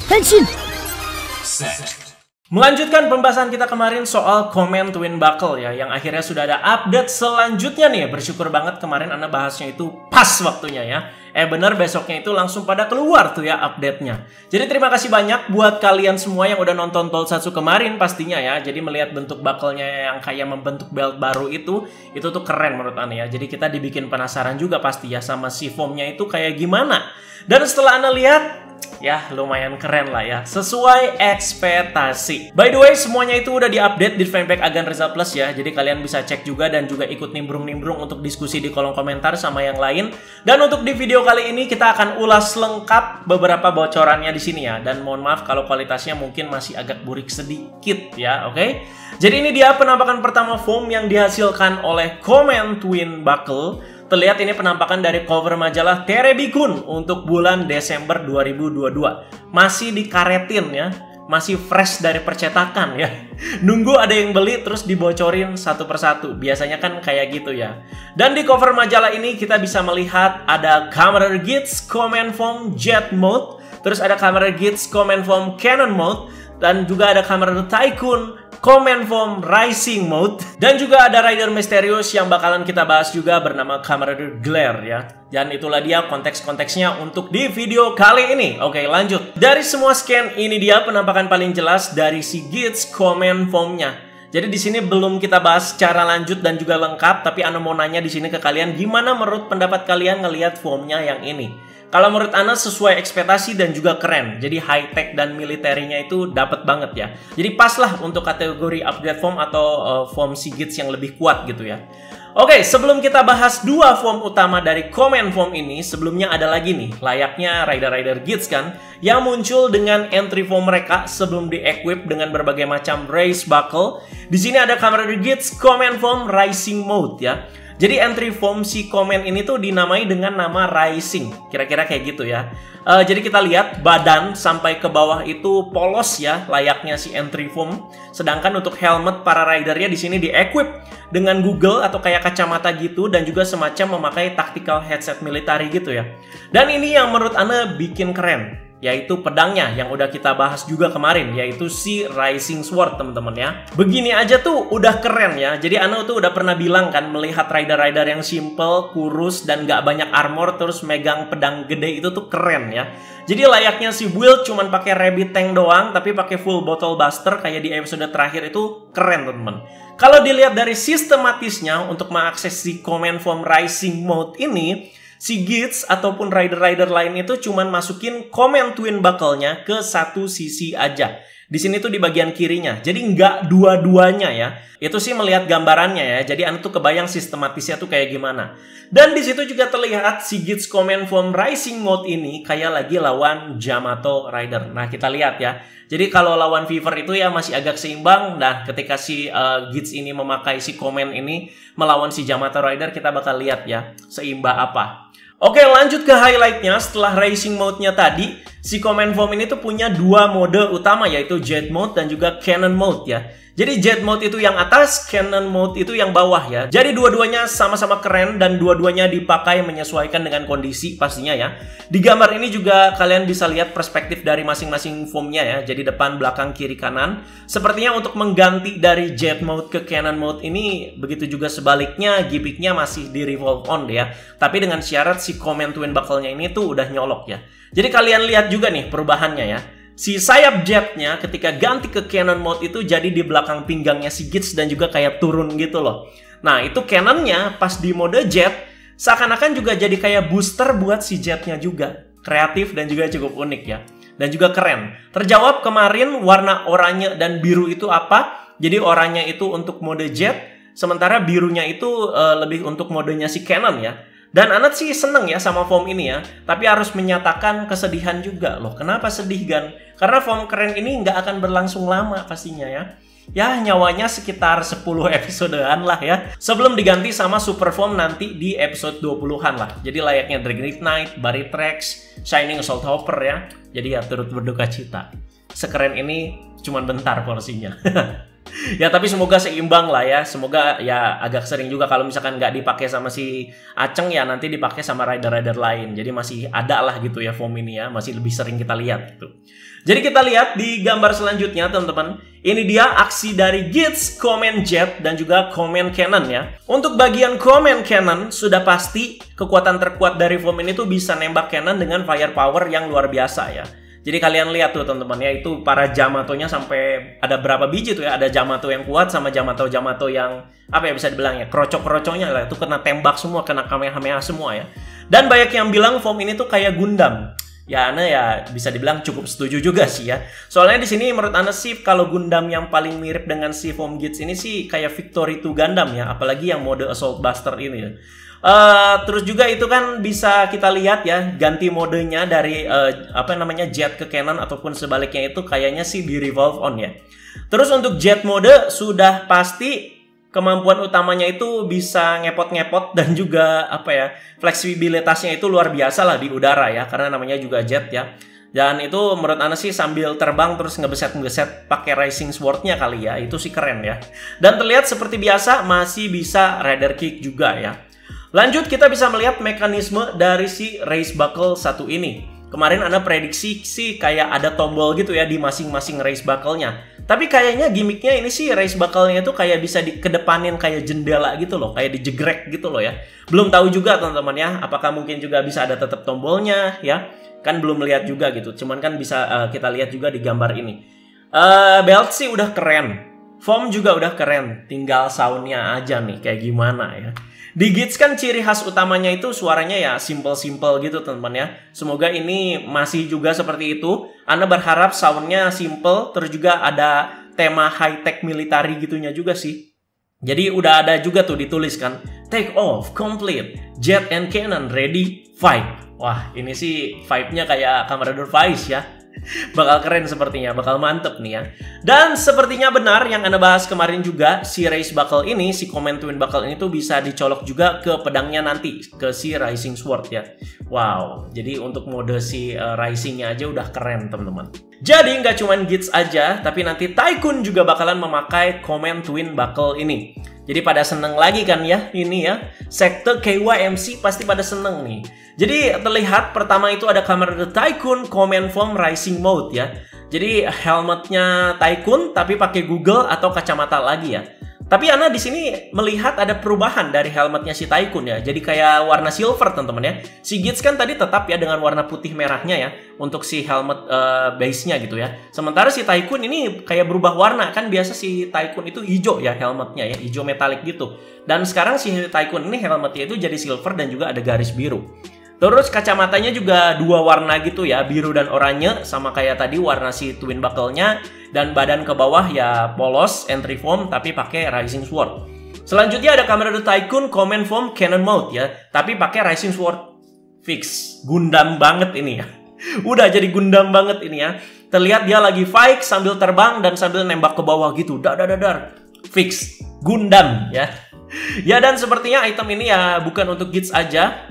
Henshin! Melanjutkan pembahasan kita kemarin soal Command Twin Buckle ya, yang akhirnya sudah ada update selanjutnya nih. Bersyukur banget kemarin Anda bahasnya itu pas waktunya ya. Bener, besoknya itu langsung pada keluar tuh ya update-nya. Jadi terima kasih banyak buat kalian semua yang udah nonton Tokusatsu kemarin pastinya ya. Jadi melihat bentuk buckle-nya yang kayak membentuk belt baru itu tuh keren menurut Anda ya. Jadi kita dibikin penasaran juga pasti ya sama si foam-nya itu kayak gimana. Dan setelah Anda lihat, ya lumayan keren lah ya, sesuai ekspektasi. By the way, semuanya itu udah diupdate di fanpage Agan Reza Plus ya. Jadi kalian bisa cek juga dan juga ikut nimbrung-nimbrung untuk diskusi di kolom komentar sama yang lain. Dan untuk di video kali ini kita akan ulas lengkap beberapa bocorannya di sini ya. Dan mohon maaf kalau kualitasnya mungkin masih agak burik sedikit ya, oke? Jadi ini dia penampakan pertama foam yang dihasilkan oleh Command Twin Buckle. Terlihat ini penampakan dari cover majalah Terebikun untuk bulan Desember 2022. Masih dikaretin ya, masih fresh dari percetakan ya. Nunggu ada yang beli terus dibocorin satu persatu. Biasanya kan kayak gitu ya. Dan di cover majalah ini kita bisa melihat ada Kamen Rider Geats Command Foam Jet Mode, terus ada Kamen Rider Geats Command Foam Cannon Mode, dan juga ada Kamen Rider Tycoon Command Foam Rising Mode, dan juga ada Rider Mysterious yang bakalan kita bahas juga bernama Kamen Rider Glare ya. Dan itulah dia konteks-konteksnya untuk di video kali ini. Oke, lanjut. Dari semua scan ini dia penampakan paling jelas dari si Geats Command Foam-nya. Jadi di sini belum kita bahas secara lanjut dan juga lengkap, tapi Ana mau nanya di sini ke kalian, gimana menurut pendapat kalian ngelihat foam-nya yang ini? Kalau menurut Ana sesuai ekspektasi dan juga keren. Jadi high tech dan militernya itu dapat banget ya. Jadi pas lah untuk kategori upgrade foam atau foam si Geats yang lebih kuat gitu ya. Oke, sebelum kita bahas dua foam utama dari Command Foam ini, sebelumnya ada lagi nih, layaknya Rider Geats kan, yang muncul dengan entry foam mereka sebelum di-equip dengan berbagai macam race buckle. Di sini ada Kamen Rider Geats Command Foam Rising Mode ya. Jadi entry foam si Command ini tuh dinamai dengan nama Rising, kira-kira kayak gitu ya. Jadi kita lihat badan sampai ke bawah itu polos ya, layaknya si entry foam. Sedangkan untuk helmet para ridernya di sini di-equip dengan Google atau kayak kacamata gitu, dan juga semacam memakai tactical headset military gitu ya. Dan ini yang menurut Ana bikin keren, yaitu pedangnya yang udah kita bahas juga kemarin, yaitu si Rising Sword teman-teman ya. Begini aja tuh udah keren ya. Jadi Ana tuh udah pernah bilang kan, melihat rider-rider yang simple, kurus, dan gak banyak armor terus megang pedang gede itu tuh keren ya. Jadi layaknya si build cuman pakai rabbit tank doang, tapi pakai full bottle buster kayak di episode terakhir itu keren teman-teman. Kalau dilihat dari sistematisnya untuk mengakses si Command Foam Rising Mode ini, si Geats ataupun rider-rider lain itu cuman masukin Command Twin Buckle-nya ke satu sisi aja. Di sini tuh di bagian kirinya. Jadi nggak dua-duanya ya. Itu sih melihat gambarannya ya. Jadi Anda tuh kebayang sistematisnya tuh kayak gimana. Dan di situ juga terlihat si Geats Command Foam Rising Mode ini kayak lagi lawan Yamato Rider. Nah, kita lihat ya. Jadi kalau lawan Fever itu ya masih agak seimbang. Nah, ketika si Geats ini memakai si Command ini melawan si Yamato Rider, kita bakal lihat ya seimbang apa. Oke, lanjut ke highlightnya. Setelah Racing Mode-nya tadi, si Command Foam ini tuh punya dua mode utama, yaitu Jet Mode dan juga Cannon Mode ya. Jadi Jet Mode itu yang atas, Cannon Mode itu yang bawah ya. Jadi dua-duanya sama-sama keren dan dua-duanya dipakai menyesuaikan dengan kondisi pastinya ya. Di gambar ini juga kalian bisa lihat perspektif dari masing-masing foamnya ya. Jadi depan, belakang, kiri, kanan. Sepertinya untuk mengganti dari Jet Mode ke Cannon Mode ini, begitu juga sebaliknya, gimmicknya masih di revolve on ya. Tapi dengan syarat si Command Twin Buckle-nya ini tuh udah nyolok ya. Jadi kalian lihat juga nih perubahannya ya. Si sayap jetnya ketika ganti ke Cannon Mode itu jadi di belakang pinggangnya si Geats dan juga kayak turun gitu loh. Nah, itu cannonnya pas di mode jet seakan-akan juga jadi kayak booster buat si jetnya juga. Kreatif dan juga cukup unik ya. Dan juga keren. Terjawab kemarin warna oranye dan biru itu apa? Jadi oranye itu untuk mode jet, sementara birunya itu lebih untuk modenya si Cannon ya. Dan Anat sih seneng ya sama foam ini ya. Tapi harus menyatakan kesedihan juga loh. Kenapa sedih Gan? Karena foam keren ini nggak akan berlangsung lama pastinya ya. Ya nyawanya sekitar 10 episodean lah ya. Sebelum diganti sama Super Foam nanti di episode 20-an lah. Jadi layaknya Dragon Knight, Barrytrax, Shining Assault Hopper ya. Jadi ya turut berduka cita. Sekeren ini cuman bentar porsinya. Ya tapi semoga seimbang lah ya. Semoga ya agak sering juga kalau misalkan nggak dipakai sama si Aceng ya nanti dipakai sama rider-rider lain. Jadi masih ada lah gitu ya form ini ya. Masih lebih sering kita lihat gitu. Jadi kita lihat di gambar selanjutnya teman-teman. Ini dia aksi dari Gitz, Command Jet, dan juga Command Cannon ya. Untuk bagian Command Cannon sudah pasti kekuatan terkuat dari form ini tuh bisa nembak cannon dengan firepower yang luar biasa ya. Jadi kalian lihat tuh teman-teman ya, itu para Jamatonya sampai ada berapa biji tuh ya. Ada Jamato yang kuat sama Jamato yang apa ya bisa dibilang ya, krocok-krocoknya lah. Itu kena tembak semua, kena Kamehameha semua ya. Dan banyak yang bilang form ini tuh kayak Gundam. Ya Ana ya bisa dibilang cukup setuju juga sih ya. Soalnya di sini menurut Ana sih kalau Gundam yang paling mirip dengan si form Gitz ini sih kayak Victory 2 Gundam ya. Apalagi yang mode Assault Buster ini ya. Terus juga itu kan bisa kita lihat ya ganti modenya dari apa namanya jet ke cannon ataupun sebaliknya itu kayaknya sih di revolve on ya. Terus untuk jet mode sudah pasti kemampuan utamanya itu bisa ngepot-ngepot dan juga apa ya fleksibilitasnya itu luar biasa lah di udara ya karena namanya juga jet ya. Dan itu menurut Ana sih sambil terbang terus ngebeset-ngebeset pakai Rising Sword-nya kali ya, itu sih keren ya. Dan terlihat seperti biasa masih bisa Rider Kick juga ya. Lanjut kita bisa melihat mekanisme dari si race buckle satu ini. Kemarin Ana prediksi sih kayak ada tombol gitu ya di masing-masing race buckle-nya. Tapi kayaknya gimmicknya ini sih race buckle-nya tuh kayak bisa dikedepanin kayak jendela gitu loh. Kayak dijegrek gitu loh ya. Belum tahu juga teman-teman ya. Apakah mungkin juga bisa ada tetap tombolnya ya. Kan belum lihat juga gitu. Cuman kan bisa kita lihat juga di gambar ini. Belt sih udah keren. Form juga udah keren. Tinggal sound-nya aja nih kayak gimana ya. Di Gitz kan ciri khas utamanya itu suaranya ya simple-simple gitu teman-teman ya. Semoga ini masih juga seperti itu. Ana berharap soundnya simple, terus juga ada tema high-tech military gitunya juga sih. Jadi udah ada juga tuh ditulis kan, take off, complete, jet and cannon ready, fight. Wah ini sih vibe-nya kayak Kamen Rider Vice ya. Bakal keren sepertinya, bakal mantep nih ya. Dan sepertinya benar yang Anda bahas kemarin juga, si Race Buckle ini, si Command Twin Buckle ini tuh bisa dicolok juga ke pedangnya nanti, ke si Rising Sword ya. Wow, jadi untuk mode si Rising-nya aja udah keren teman-teman. Jadi nggak cuman Gitz aja, tapi nanti Tycoon juga bakalan memakai Command Twin Buckle ini. Jadi pada seneng lagi kan ya, ini ya. Sekte KYMC pasti pada seneng nih. Jadi terlihat pertama itu ada Kamen Rider Tycoon Command Form Rising Mode ya. Jadi helmetnya Tycoon tapi pakai Google atau kacamata lagi ya. Tapi Ana di sini melihat ada perubahan dari helmetnya si Tycoon ya. Jadi kayak warna silver teman-teman ya. Si Gitz kan tadi tetap ya dengan warna putih merahnya ya untuk si helmet base-nya gitu ya. Sementara si Tycoon ini kayak berubah warna kan biasa si Tycoon itu hijau ya helmetnya ya, hijau metalik gitu. Dan sekarang si Tycoon ini helmetnya itu jadi silver dan juga ada garis biru. Terus kacamatanya juga dua warna gitu ya, biru dan oranye sama kayak tadi warna si Twin Buckle-nya. Dan badan ke bawah ya polos, entry form tapi pakai Rising Sword. Selanjutnya ada Kamen Rider Tycoon Command Form Cannon Mode ya, tapi pakai Rising Sword fix. Gundam banget ini ya. Udah jadi Gundam banget ini ya. Terlihat dia lagi fight sambil terbang dan sambil nembak ke bawah gitu. Dar. Fix. Gundam ya. Ya dan sepertinya item ini ya bukan untuk Gitz aja.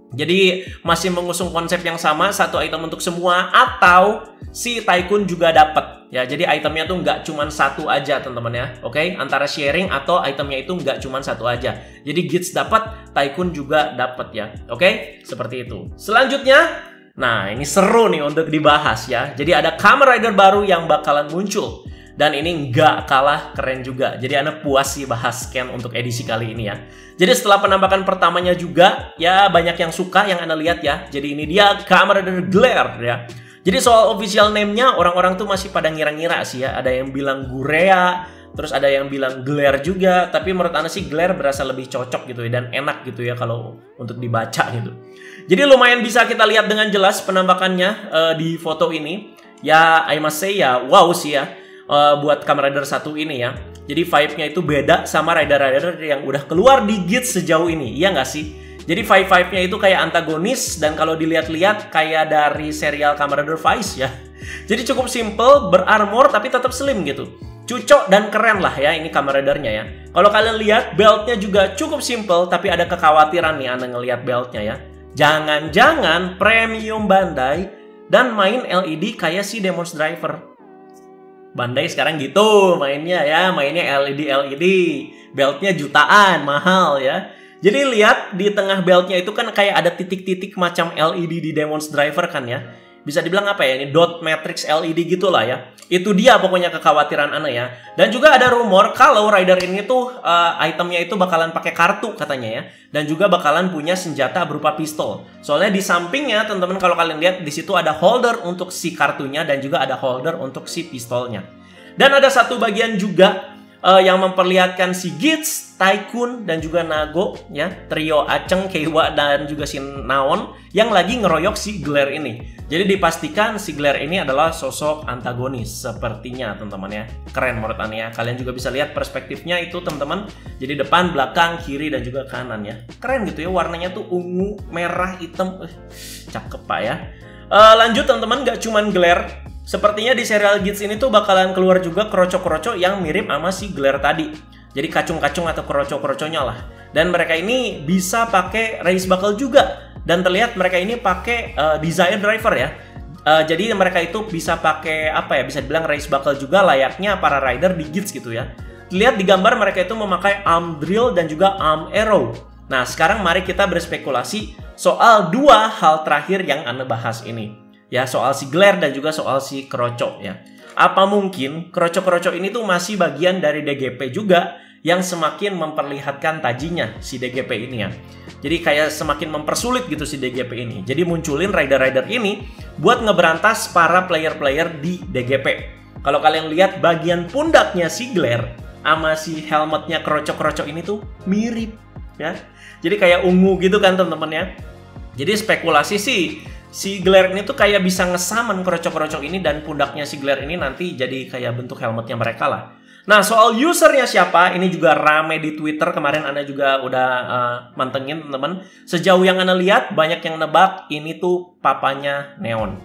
Jadi masih mengusung konsep yang sama, satu item untuk semua atau si Tycoon juga dapat ya. Jadi itemnya tuh nggak cuma satu aja teman-teman ya. Oke, antara sharing atau itemnya itu nggak cuma satu aja. Jadi Gitz dapat, Tycoon juga dapat ya. Oke, seperti itu. Selanjutnya, nah ini seru nih untuk dibahas ya. Jadi ada Kamen Rider baru yang bakalan muncul. Dan ini nggak kalah keren juga. Jadi Anda puas sih bahas scan untuk edisi kali ini ya. Jadi setelah penampakan pertamanya juga, ya banyak yang suka yang Anda lihat ya. Jadi ini dia Kamen Rider Glare ya. Jadi soal official name-nya, orang-orang tuh masih pada ngira-ngira sih ya. Ada yang bilang Gurea, terus ada yang bilang Glare juga. Tapi menurut Anda sih Glare berasa lebih cocok gitu ya. Dan enak gitu ya kalau untuk dibaca gitu. Jadi lumayan bisa kita lihat dengan jelas penampakannya di foto ini. Ya, I must say ya, wow sih ya. Buat Kamen Rider 1 ini ya. Jadi vibe-nya itu beda sama rider-rider yang udah keluar di Gitz sejauh ini. Iya nggak sih? Jadi vibe-nya itu kayak antagonis. Dan kalau dilihat-lihat kayak dari serial Kamen Rider Vice ya. Jadi cukup simple, berarmor tapi tetap slim gitu. Cucok dan keren lah ya ini Kamen Rider-nya ya. Kalau kalian lihat beltnya juga cukup simple. Tapi ada kekhawatiran nih Anda ngelihat beltnya ya. Jangan-jangan premium Bandai dan main LED kayak si Demon's Driver. Bandai sekarang gitu mainnya ya, mainnya LED, beltnya jutaan, mahal ya. Jadi lihat di tengah beltnya itu kan kayak ada titik-titik macam LED di Demon's Driver kan ya. Bisa dibilang apa ya, ini dot matrix LED gitulah ya. Itu dia pokoknya kekhawatiran Ana ya. Dan juga ada rumor kalau rider ini tuh itemnya itu bakalan pakai kartu katanya ya. Dan juga bakalan punya senjata berupa pistol. Soalnya di sampingnya teman-teman kalau kalian lihat di situ ada holder untuk si kartunya dan juga ada holder untuk si pistolnya. Dan ada satu bagian juga yang memperlihatkan si Gits, Tycoon, dan juga Nago ya, trio Aceng, Keiwa, dan juga si Naon yang lagi ngeroyok si Glare ini. Jadi dipastikan si Glare ini adalah sosok antagonis sepertinya teman-teman ya. Keren menurut Ana ya. Kalian juga bisa lihat perspektifnya itu teman-teman. Jadi depan, belakang, kiri, dan juga kanan ya. Keren gitu ya, warnanya tuh ungu, merah, hitam. Cakep pak ya. Lanjut teman-teman, gak cuman Glare. Sepertinya di serial Gits ini tuh bakalan keluar juga kroco-kroco yang mirip sama si Glare tadi. Jadi kacung-kacung atau kroco-kroconya lah. Dan mereka ini bisa pakai race buckle juga. Dan terlihat mereka ini pakai Desire Driver ya. Jadi mereka itu bisa pakai apa ya, bisa dibilang race buckle juga layaknya para rider di Gits gitu ya. Lihat di gambar mereka itu memakai arm drill dan juga arm arrow. Nah sekarang mari kita berspekulasi soal dua hal terakhir yang Ana bahas ini. Ya, soal si Glare dan juga soal si Kroco ya. Apa mungkin kroco-kroco ini tuh masih bagian dari DGP juga yang semakin memperlihatkan tajinya si DGP ini ya. Jadi kayak semakin mempersulit gitu si DGP ini. Jadi munculin rider-rider ini buat ngeberantas para player-player di DGP. Kalau kalian lihat bagian pundaknya si Glare sama si helmetnya kroco-kroco ini tuh mirip ya. Jadi kayak ungu gitu kan teman-teman ya. Jadi spekulasi sih si Glare ini tuh kayak bisa ngesamen kroco-kroco ini dan pundaknya si Glare ini nanti jadi kayak bentuk helmetnya mereka lah. Nah soal usernya siapa ini juga rame di Twitter, kemarin Ana juga udah mantengin teman-teman. Sejauh yang Ana lihat banyak yang nebak ini tuh papanya Neon.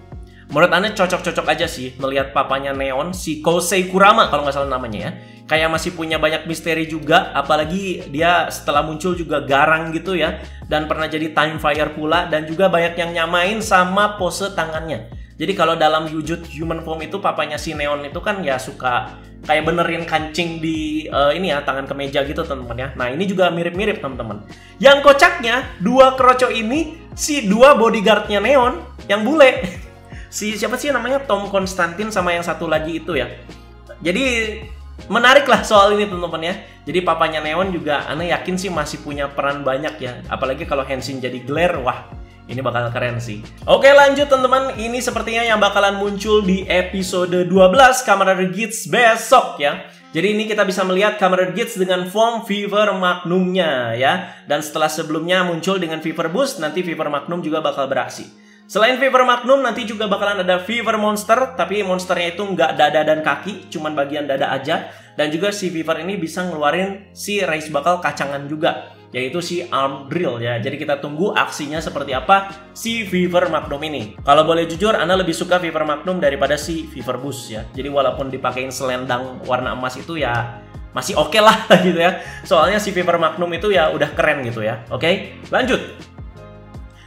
Menurut Ana cocok-cocok aja sih melihat papanya Neon, si Kosei Kurama kalau nggak salah namanya ya. Kayak masih punya banyak misteri juga, apalagi dia setelah muncul juga garang gitu ya. Dan pernah jadi Time Fire pula, dan juga banyak yang nyamain sama pose tangannya. Jadi kalau dalam wujud human form itu papanya si Neon itu kan ya suka kayak benerin kancing di ini ya, tangan kemeja gitu teman-teman ya. Nah ini juga mirip-mirip teman-teman. Yang kocaknya, dua kroco ini, si dua bodyguardnya Neon, yang bule. Si siapa sih namanya, Tom Constantine sama yang satu lagi itu ya. Jadi menarik lah soal ini teman-teman ya. Jadi papanya Neon juga Ana yakin sih masih punya peran banyak ya. Apalagi kalau Henshin jadi Glare, wah ini bakal keren sih. Oke lanjut teman-teman, ini sepertinya yang bakalan muncul di episode 12 Kamen Rider Gits besok ya. Jadi ini kita bisa melihat Kamen Rider Gits dengan form Fever Magnumnya ya. Dan setelah sebelumnya muncul dengan Fever Boost, nanti Fever Magnum juga bakal beraksi. Selain Fever Magnum, nanti juga bakalan ada Fever Monster, tapi monsternya itu nggak dada dan kaki, cuman bagian dada aja. Dan juga si Fever ini bisa ngeluarin si race buckle kacangan juga, yaitu si arm drill ya. Jadi kita tunggu aksinya seperti apa si Fever Magnum ini. Kalau boleh jujur, Ana lebih suka Fever Magnum daripada si Fever Boost ya. Jadi walaupun dipakein selendang warna emas itu ya masih oke lah gitu ya. Soalnya si Fever Magnum itu ya udah keren gitu ya. Oke, lanjut.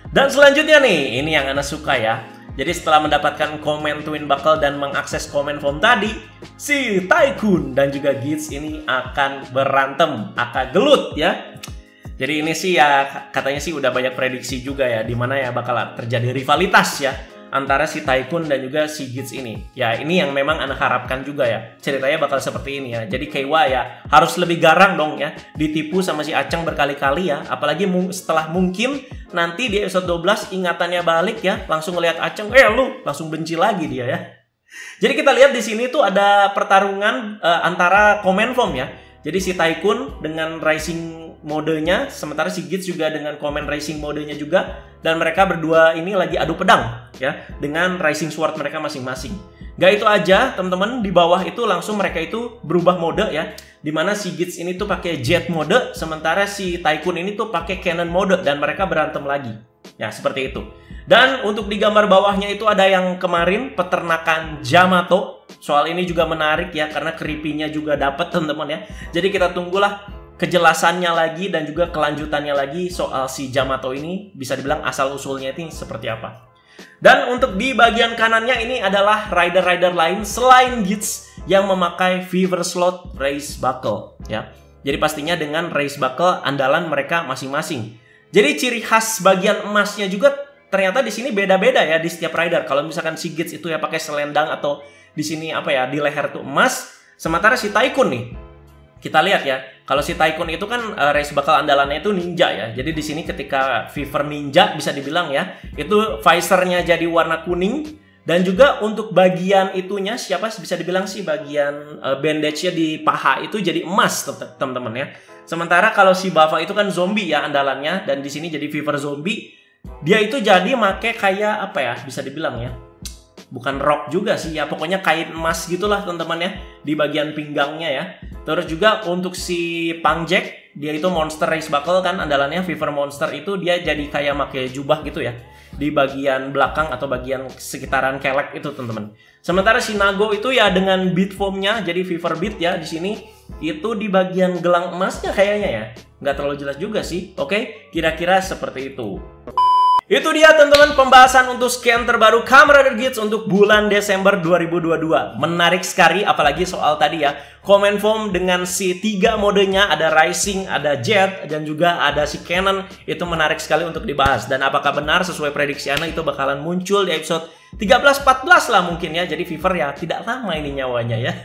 Dan selanjutnya nih, ini yang Ana suka ya. Jadi setelah mendapatkan komen Twin Buckle dan mengakses komen form tadi, si Tycoon dan juga Gits ini akan berantem, akan gelut ya. Jadi ini sih ya katanya sih udah banyak prediksi juga ya, dimana ya bakal terjadi rivalitas ya antara si Tycoon dan juga si Gits ini. Ya ini yang memang Ana harapkan juga ya. Ceritanya bakal seperti ini ya. Jadi Keiwa ya harus lebih garang dong ya. Ditipu sama si Aceng berkali-kali ya. Apalagi setelah mungkin nanti di episode 12 ingatannya balik ya. Langsung ngeliat Aceng, lu langsung benci lagi dia ya. Jadi kita lihat di sini tuh ada pertarungan antara Command Form ya. Jadi si Tycoon dengan Rising modenya, sementara si Gits juga dengan Command Rising modenya juga. Dan mereka berdua ini lagi adu pedang ya, dengan Rising Sword mereka masing-masing. Gak itu aja teman-teman, di bawah itu langsung mereka itu berubah mode ya. Dimana si Gits ini tuh pakai Jet mode, sementara si Tycoon ini tuh pakai Cannon mode, dan mereka berantem lagi. Ya seperti itu. Dan untuk di gambar bawahnya itu ada yang kemarin peternakan Yamato. Soal ini juga menarik ya, karena creepy-nya juga dapat teman-teman ya. Jadi kita tunggulah kejelasannya lagi dan juga kelanjutannya lagi soal si Yamato ini, bisa dibilang asal-usulnya ini seperti apa. Dan untuk di bagian kanannya ini adalah rider-rider lain selain Gits yang memakai Fever Slot Race Buckle ya. Jadi pastinya dengan race buckle andalan mereka masing-masing. Jadi ciri khas bagian emasnya juga ternyata di sini beda-beda ya di setiap rider. Kalau misalkan si Gitz itu ya pakai selendang atau di sini apa ya di leher tuh emas, sementara si Taikun nih kita lihat ya. Kalau si Taikun itu kan race buckle andalannya itu ninja ya. Jadi di sini ketika Fever Ninja bisa dibilang ya, itu visornya jadi warna kuning. Dan juga untuk bagian itunya, siapa bisa dibilang sih bagian bandage-nya di paha itu jadi emas, teman-teman ya. Sementara kalau si Bava itu kan zombie ya andalannya, dan di sini jadi Fever Zombie. Dia itu jadi make kayak apa ya, bisa dibilang ya. Bukan rok juga sih ya, pokoknya kain emas gitulah teman-teman ya, di bagian pinggangnya ya. Terus juga untuk si Pang Jack, dia itu Monster Race Buckle kan andalannya, Fever Monster itu dia jadi kayak make jubah gitu ya. Di bagian belakang atau bagian sekitaran kelek itu teman-teman. Sementara si Nago itu ya dengan beat foamnya jadi Fever Beat ya di sini itu di bagian gelang emasnya kayaknya ya. Nggak terlalu jelas juga sih. Oke, kira-kira seperti itu. Itu dia teman-teman pembahasan untuk scan terbaru Kamen Rider Geats untuk bulan Desember 2022. Menarik sekali apalagi soal tadi ya. Comment Foam dengan si 3 modenya, ada Rising, ada Jet, dan juga ada si Cannon. Itu menarik sekali untuk dibahas. Dan apakah benar sesuai prediksi Ana itu bakalan muncul di episode 13-14 lah mungkin ya. Jadi Fever ya tidak lama ini nyawanya ya.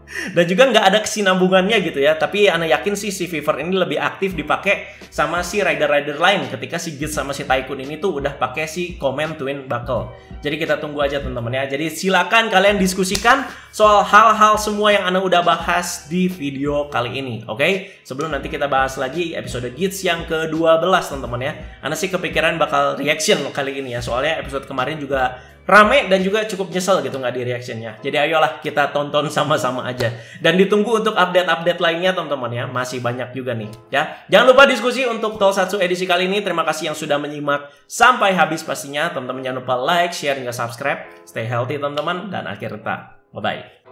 Dan juga nggak ada kesinambungannya gitu ya. Tapi Ana yakin sih si Fever ini lebih aktif dipakai sama si rider-rider lain ketika si Gitz sama si Taikun ini tuh udah pakai si Command Twin Buckle. Jadi kita tunggu aja teman-teman ya. Jadi silakan kalian diskusikan soal hal-hal semua yang Ana udah bahas di video kali ini. Oke? Sebelum nanti kita bahas lagi episode Gitz yang ke-12 teman-teman ya. Ana sih kepikiran bakal reaction kali ini ya. Soalnya episode kemarin juga rame dan juga cukup nyesel gitu nggak di reactionnya. Jadi ayolah kita tonton sama-sama aja. Dan ditunggu untuk update-update lainnya teman-teman ya. Masih banyak juga nih ya. Jangan lupa diskusi untuk Tokusatsu edisi kali ini. Terima kasih yang sudah menyimak sampai habis pastinya. Teman-teman jangan lupa like, share, hingga subscribe. Stay healthy teman-teman. Dan akhir kata, bye-bye.